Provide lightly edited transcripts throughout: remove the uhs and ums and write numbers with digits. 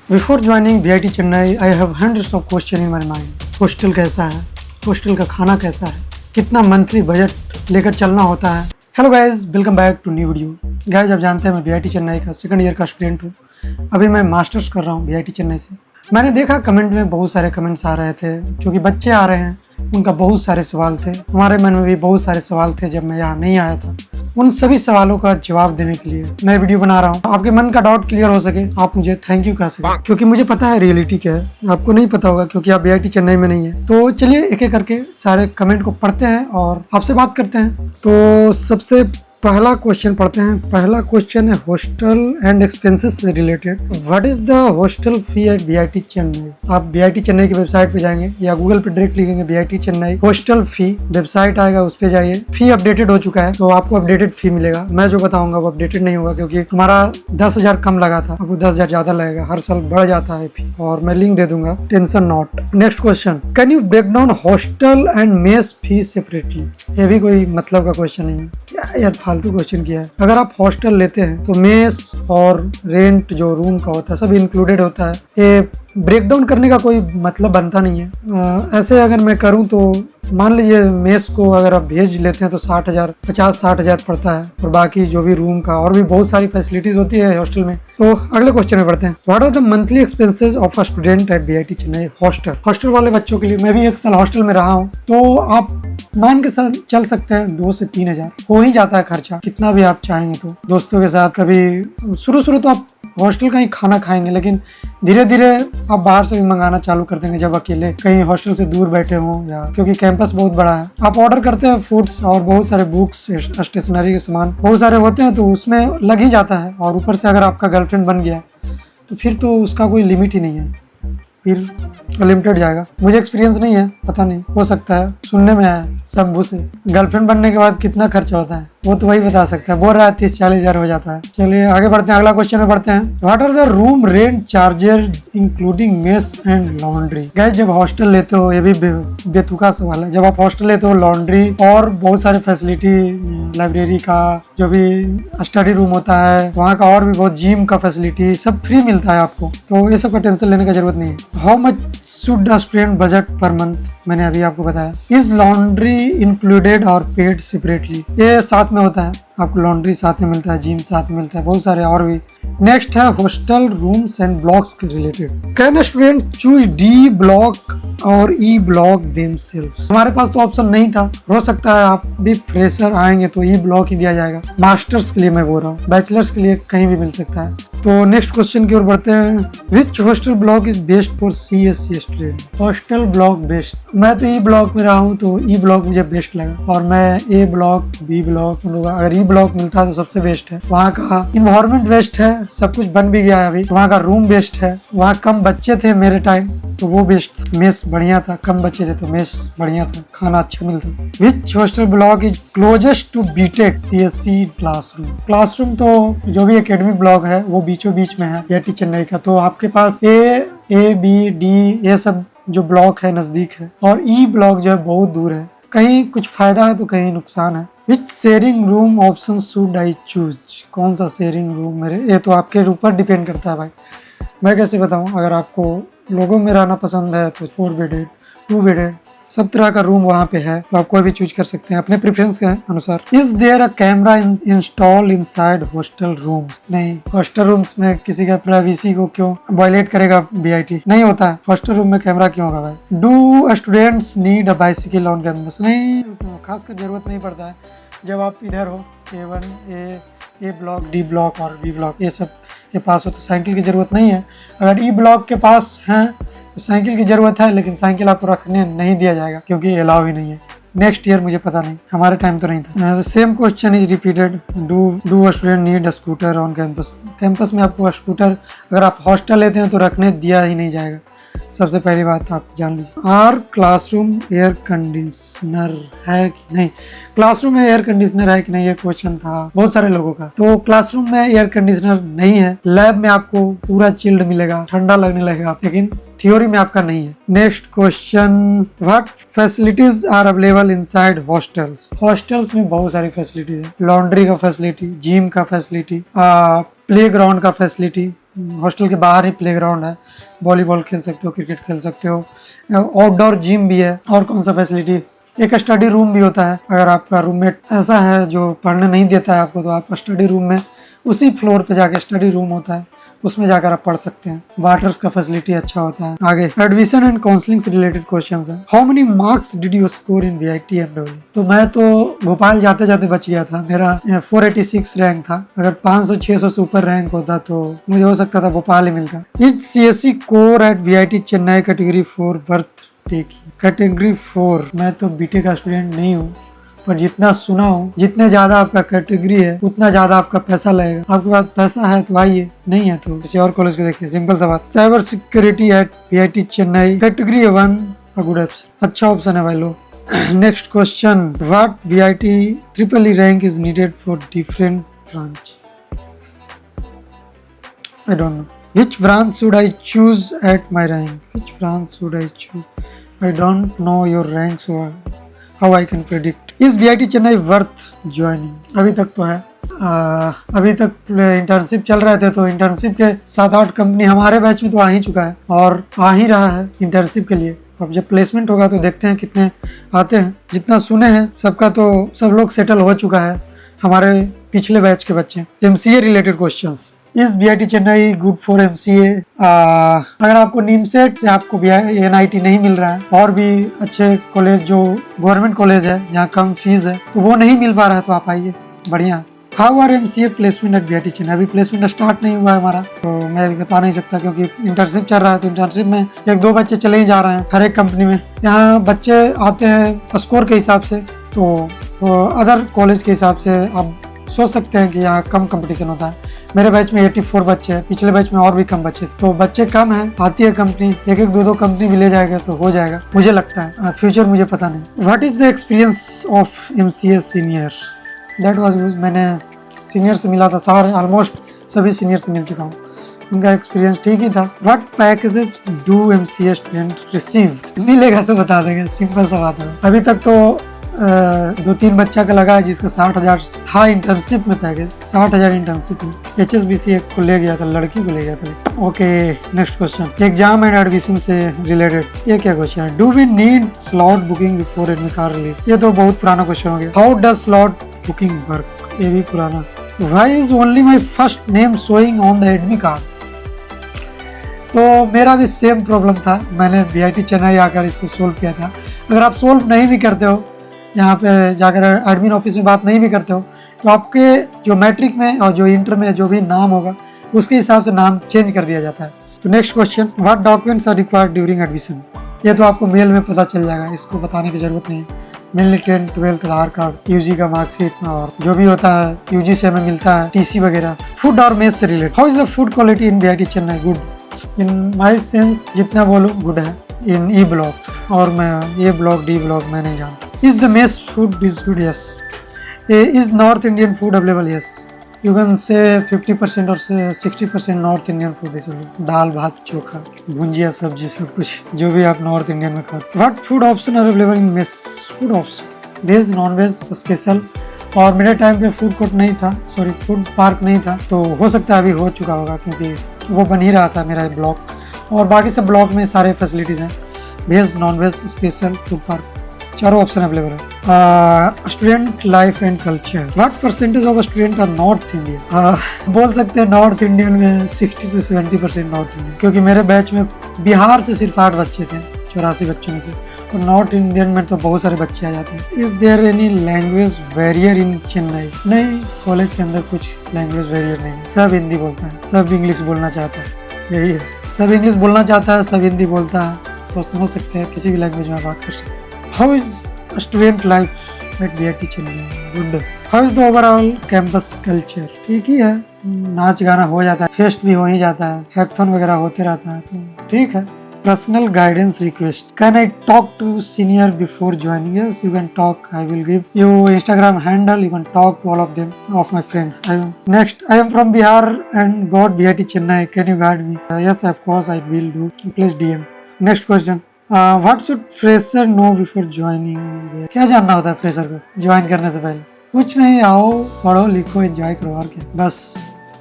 Before joining VIT Chennai, I have hundreds of questions in my mind. Hostel कैसा है, hostel का खाना कैसा है, कितना मंथली बजट लेकर चलना होता है। Hello guys, welcome back to new video. Guys, आप जानते हैं मैं VIT चेन्नई का सेकंड ईयर का स्टूडेंट हूँ। अभी मैं मास्टर्स कर रहा हूँ VIT चेन्नई से। मैंने देखा कमेंट में बहुत सारे कमेंट्स आ रहे थे क्योंकि बच्चे आ रहे हैं, उनका बहुत सारे सवाल थे। हमारे मन में भी बहुत सारे सवाल थे जब मैं यहाँ नहीं आया था। उन सभी सवालों का जवाब देने के लिए मैं वीडियो बना रहा हूँ। आपके मन का डाउट क्लियर हो सके, आप मुझे थैंक यू कह सके, क्योंकि मुझे पता है रियलिटी क्या है। आपको नहीं पता होगा क्योंकि आप VIT चेन्नई में नहीं है। तो चलिए एक एक करके सारे कमेंट को पढ़ते हैं और आपसे बात करते हैं। तो सबसे पहला क्वेश्चन पढ़ते हैं। पहला क्वेश्चन है हॉस्टल एंड एक्सपेंसेस से related. What is the hostel fee at VIT Chennai? आप VIT चेन्नई की वेबसाइट पे जाएंगे या गूगल पे डायरेक्ट लिखेंगे VIT Chennai hostel fee, website आएगा, उस पे जाइए। फी अपडेटेड हो चुका है तो आपको अपडेटेड फी मिलेगा। मैं जो बताऊंगा वो अपडेटेड नहीं होगा क्योंकि हमारा 10,000 कम लगा था, आपको 10,000 ज्यादा लगेगा। हर साल बढ़ जाता है फी और मैं लिंक दे दूंगा, tension not. Next question, can you break down hostel and mess fee separately? ये भी कोई मतलब का क्वेश्चन नहीं है, क्या यार फालतू क्वेश्चन किया है। अगर आप हॉस्टल लेते हैं तो मेस और रेंट जो रूम का होता है सब इंक्लूडेड होता है। ये ब्रेक डाउन करने का कोई मतलब बनता नहीं है। ऐसे अगर मैं करूं तो मान लीजिए मेस को अगर आप भेज लेते हैं तो 50-60,000 पड़ता है और बाकी जो भी रूम का और भी बहुत सारी फैसिलिटीज होती है हॉस्टल में। तो अगले क्वेश्चन में बढ़ते हैं। What are the monthly expenses of a student at VIT Chennai hostel? Hostel वाले बच्चों के लिए, मैं भी एक साल हॉस्टल में रहा हूँ, तो आप मान के चल सकते हैं 2 से 3,000 हो ही जाता है खर्चा, कितना भी आप चाहेंगे। तो दोस्तों के साथ कभी शुरू तो आप हॉस्टल का ही खाना खाएंगे, लेकिन धीरे धीरे आप बाहर से भी मंगाना चालू कर देंगे जब अकेले कहीं हॉस्टल से दूर बैठे हों, या क्योंकि कैंपस बहुत बड़ा है। आप ऑर्डर करते हैं फूड्स और बहुत सारे बुक्स, स्टेशनरी के सामान बहुत सारे होते हैं तो उसमें लग ही जाता है। और ऊपर से अगर आपका गर्लफ्रेंड बन गया तो फिर तो उसका कोई लिमिट ही नहीं है, फिर अनलिमिटेड जाएगा। मुझे एक्सपीरियंस नहीं है, पता नहीं, हो सकता है, सुनने में आया शंभू से। गर्लफ्रेंड बनने के बाद कितना खर्चा होता है वो तो वही बता सकता है। बोल रहा है 30-40 हजार हो जाता है। चलिए आगे बढ़ते हैं, अगला क्वेश्चन में बढ़ते हैं। What are the room rent charges including mess and laundry? Guys, जब हॉस्टल लेते हो, ये भी बेतुका सवाल है, जब आप हॉस्टल लेते हो लॉन्ड्री और बहुत सारे फैसिलिटी, लाइब्रेरी का जो भी स्टडी रूम होता है वहाँ का, और भी बहुत जिम का फैसिलिटी सब फ्री मिलता है आपको, तो ये सब का टेंशन लेने का जरूरत नहीं है। How much should the student budget per month? मैंने अभी आपको बताया। इज लॉन्ड्री इंक्लूडेड और पेड सेपरेटली? ये साथ में होता है, आपको लॉन्ड्री साथ में मिलता है, जिम साथ में मिलता है, बहुत सारे और भी। नेक्स्ट है हॉस्टल रूम्स एंड ब्लॉक्स के related. Can student choose D block और E ब्लॉक देमसेल्व्स? हमारे पास तो ऑप्शन नहीं था, हो सकता है आप भी फ्रेशर आएंगे तो E ब्लॉक ही दिया जाएगा। मास्टर्स के लिए मैं बोल रहा हूँ, बैचलर्स के लिए कहीं भी मिल सकता है। तो नेक्स्ट क्वेश्चन की ओर बढ़ते हैं। Which hostel block is best for CSE student? Hostel block best, मैं तो E ब्लॉक में रहा हूँ तो E ब्लॉक मुझे बेस्ट लगा, और मैं A ब्लॉक, B ब्लॉक, अगर E ब्लॉक मिलता है तो सबसे बेस्ट है। वहाँ का इन्वायरमेंट बेस्ट है, सब कुछ बन भी गया है अभी। वहाँ का रूम बेस्ट है, वहाँ कम बच्चे थे मेरे टाइम तो वो बेस्ट। मेस बढ़िया था, कम बच्चे थे तो मेस बढ़िया था, खाना अच्छा मिलता था। Which hostel block is closest to BTech CSE classroom? Classroom तो जो भी एकेडमिक ब्लॉक है वो बीचों बीच में है VIT चेन्नई का, तो आपके पास A, B, D ये सब जो ब्लॉक है नजदीक है, और E ब्लॉक जो है बहुत दूर है। कहीं कुछ फायदा है तो कहीं नुकसान है। Which sharing room option should I choose? कौन सा शेयरिंग रूम मेरे, ये तो आपके ऊपर डिपेंड करता है भाई, मैं कैसे बताऊं। अगर आपको लोगों में रहना पसंद है तो 4 बेडेड, 2 बेडेड, सब तरह का रूम वहाँ पे है, तो आप कोई भी चूज कर सकते हैं अपने प्रेफरेंस के अनुसार। Is there a camera install inside hostel rooms? नहीं, हॉस्टल रूम्स में किसी का प्राइवेसी को क्यों वायलेट करेगा VIT? नहीं होता है, हॉस्टल रूम में कैमरा क्यों होगा भाई? Do students need a bicycle on campus? नहीं, तो खासकर जरूरत नहीं पड़ता है जब आप इधर हो, A1, A block, D block और B ब्लॉक ये सब के पास हो तो साइकिल की जरूरत नहीं है। अगर E ब्लॉक के पास है तो साइकिल की जरूरत है, लेकिन साइकिल आपको रखने नहीं दिया जाएगा क्योंकि अलाउ ही नहीं है। नेक्स्ट ईयर मुझे पता नहीं, हमारे टाइम तो नहीं था। Same question is repeated. Do student need a scooter on campus? Campus में आपको स्कूटर अगर आप हॉस्टल लेते हैं तो रखने दिया ही नहीं जाएगा, सबसे पहली बात आप जान लीजिए। आर क्लासरूम एयर कंडीशनर है कि नहीं? क्लासरूम में एयर कंडीशनर है कि नहीं ये क्वेश्चन था बहुत सारे लोगों का। तो क्लासरूम में एयर कंडीशनर नहीं है, लैब में आपको पूरा चिल्ड मिलेगा, ठंडा लगने लगेगा, लेकिन थ्योरी में आपका नहीं है। Next question, what facilities are available inside hostels? Hostels में बहुत सारी फैसिलिटीज है, लॉन्ड्री का फैसिलिटी, जिम का फैसिलिटी, प्ले ग्राउंड का फैसिलिटी, हॉस्टल के बाहर ही प्लेग्राउंड है, वॉलीबॉल खेल सकते हो, क्रिकेट खेल सकते हो, आउटडोर जिम भी है। और कौन सा फैसिलिटी, एक स्टडी रूम भी होता है। अगर आपका रूममेट ऐसा है जो पढ़ने नहीं देता है आपको, तो आप स्टडी रूम में उसी फ्लोर पे जाके स्टडी रूम होता है, उसमें जाकर आप पढ़ सकते हैं। वाटर्स का फैसिलिटी अच्छा होता है। आगे एडमिशन एंड काउंसलिंग से रिलेटेड क्वेश्चंस है। How many marks did you score in VIT and W? तो मैं तो भोपाल जाते जाते बच गया था, मेरा 486 रैंक था। अगर 500-600 से ऊपर रैंक होता तो मुझे हो सकता था भोपाल ही मिलता। Is CSC core at VIT Chennai category 4 worth taking? Category 4, मैं तो बीटेक का स्टूडेंट नहीं हूँ, पर जितना सुना हूँ, जितने ज्यादा आपका कैटेगरी है उतना ज्यादा आपका पैसा लगेगा। आपके पास पैसा है तो आइए, नहीं है तो किसी और कॉलेज को देखिए, सिंपल सा बात। Cyber security eight VIT Chennai category 1 good option, अच्छा ऑप्शन है भाई लोग। Next question, what VIT triple E rank is needed for different branch? I don't know. Which branch should I choose at my rank? Which branch should I choose? I don't know your rank, so how I can predict? Is VIT Chennai worth joining? अभी तक तो है। अभी तक internship चल रहे थे, तो इंटर्नशिप के 7-8 कंपनी हमारे बैच में तो आ ही चुका है और आ ही रहा है इंटर्नशिप के लिए। अब जब प्लेसमेंट होगा तो देखते हैं कितने आते हैं। जितना सुने हैं सबका तो सब लोग सेटल हो चुका है, हमारे पिछले बैच के बच्चे। MCA related questions. Is VIT Chennai good for MCA? अगर आपको नीमसेट से आपको NIT नहीं मिल रहा है और भी अच्छे कॉलेज जो गवर्नमेंट कॉलेज है जहाँ कम फीस है तो वो नहीं मिल पा रहा है तो आप आइए, बढ़िया। How are MCA placement at VIT Chennai? अभी प्लेसमेंट स्टार्ट नहीं हुआ है हमारा, तो मैं अभी बता नहीं सकता क्योंकि इंटर्नशिप चल रहा है। तो इंटर्नशिप में 1-2 बच्चे चले ही जा रहे हैं हर एक कंपनी में। यहाँ बच्चे आते हैं स्कोर के हिसाब से, तो अदर कॉलेज के हिसाब से आप सोच सकते हैं कि यहाँ कम कंपटीशन होता है। मेरे बैच में 84 बच्चे हैं, पिछले बैच में और भी कम बच्चे, तो बच्चे कम हैं, आती है कंपनी, 1-2 कंपनी भी ले जाएगा तो हो जाएगा, मुझे लगता है। फ्यूचर मुझे पता नहीं। What is the experience of MCA senior? That was good. मैंने सीनियर से मिला था, सारे ऑलमोस्ट सभी सीनियर से मिल चुका हूँ, उनका एक्सपीरियंस ठीक ही था। What packages do MCA student receive? मिलेगा तो बता देंगे, सिंपल सा बात है। अभी तक तो 2-3 बच्चा का लगा है जिसका 60,000 था इंटर्नशिप में पैकेज, 60,000 इंटर्नशिप में। HSBC एक को ले गया था, लड़की को ले गया था। Okay, next question, exam and admission से रिलेटेड। ये क्या क्वेश्चन है? Do we need slot booking before admit card release? ये तो बहुत पुराना क्वेश्चन हो गया। How does slot booking work? ये भी पुराना। Why is only my first name showing on the admit card? तो मेरा भी सेम प्रॉब्लम था, मैंने वीआईटी चेन्नई आकर इसको सोल्व किया था। अगर आप सोल्व नहीं भी करते हो, यहाँ पे जाकर एडमिन ऑफिस में बात नहीं भी करते हो, तो आपके जो मैट्रिक में और जो इंटर में जो भी नाम होगा उसके हिसाब से नाम चेंज कर दिया जाता है। तो next question, what documents are required during admission? ये तो आपको मेल में पता चल जाएगा, इसको बताने की जरूरत नहीं है। मेनली 10th 12th आधार कार्ड, यूजी का मार्कशीट और जो भी होता है यूजी से हमें मिलता है, TC वगैरह। फूड और मेस से related. How is the food quality in VIT Chennai? Good in my sense, जितना बोलो गुड है। इन E ब्लॉक और मैं A ब्लॉक D ब्लॉक मैं नहीं जानता। Is the mess food is good? Yes. Is North Indian food available? Yes. You can say 50% or 60% North Indian food is available. दाल भात चोखा भुंजिया सब्जी सब कुछ जो भी आप नॉर्थ इंडियन में खाते। What food option are available in mess? Food option veg non veg special. और मेरे टाइम पे फूड कोर्ट नहीं था, सॉरी फूड पार्क नहीं था, तो हो सकता है अभी हो चुका होगा क्योंकि वो बन ही रहा था मेरा ब्लॉक। और बाकी सब ब्लॉक में सारे फैसिलिटीज़ हैं, veg non veg special food park, चारों ऑप्शन अवेलेबल है। Student life and culture, what percentage of student are north Indian? बोल सकते हैं नॉर्थ इंडियन में 60 से 70% नॉर्थ इंडियन, क्योंकि मेरे बैच में बिहार से सिर्फ 8 बच्चे थे 84 बच्चों में से, और नॉर्थ इंडियन में तो बहुत सारे बच्चे आ जाते हैं। Is there any language barrier in Chennai? नहीं, कॉलेज के अंदर कुछ लैंग्वेज बैरियर नहीं, सब हिंदी बोलता है, सब इंग्लिश बोलना चाहता है, यही है, सब इंग्लिश बोलना चाहता है, सब हिंदी बोलता है, तो समझ सकते हैं किसी भी लैंग्वेज में बात कर सकते हैं। How is student life at VIT Chennai? Good. How is the overall campus culture? ठीक ही है, नाच गाना हो जाता है, फेस्ट भी हो ही जाता है, हैकाथॉन वगैरह होते रहता है, तो ठीक है। Personal guidance request. Can I talk to senior before joining? Yes, you can talk. I will give you Instagram handle. You can talk to all of them, of my friend. Next, I am from Bihar and got VIT Chennai. Can you guide me? Yes, of course I will do. Please DM. Next question. What should fresher know before joining? क्या जानना होता है fresher को join करने से पहले? कुछ नहीं, आओ पढ़ो लिखो एंजॉय करो, और क्या, बस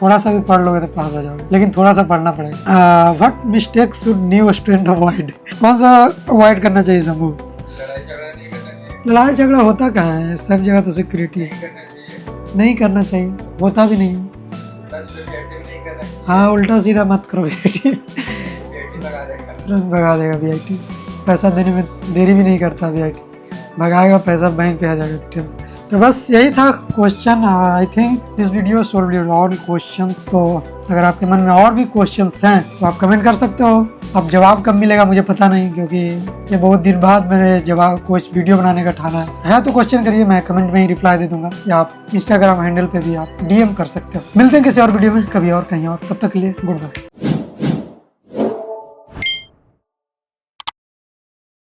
थोड़ा सा भी पढ़ लोगे तो पास हो जाओगे, लेकिन थोड़ा सा पढ़ना पड़ेगा। What mistake should new student avoid? कौन सा अवॉइड करना चाहिए समूह? लड़ाई झगड़ा होता कहाँ है, सब जगह तो सिक्योरिटी है। नहीं करना चाहिए, होता भी नहीं। हाँ, उल्टा सीधा मत करो वीआईटी, तुरंत भगा देगा वीआईटी। पैसा देने में देरी भी नहीं करता वीआईटी, भगाएगा पैसा, बैंक पे आ जाएगा टेंशन। तो बस यही था question. I think this video solve your all questions. तो अगर आपके मन में और भी क्वेश्चंस हैं तो आप कमेंट कर सकते हो। अब जवाब कब मिलेगा मुझे पता नहीं, क्योंकि ये बहुत दिन बाद मैंने जवाब कुछ वीडियो बनाने का ठाना है तो क्वेश्चन करिए, मैं कमेंट में ही रिप्लाई दे दूंगा, या आप इंस्टाग्राम हैंडल पे भी आप डीएम कर सकते हो। मिलते हैं किसी और वीडियो में कभी और कहीं और, तब तक के लिए गुड बाय।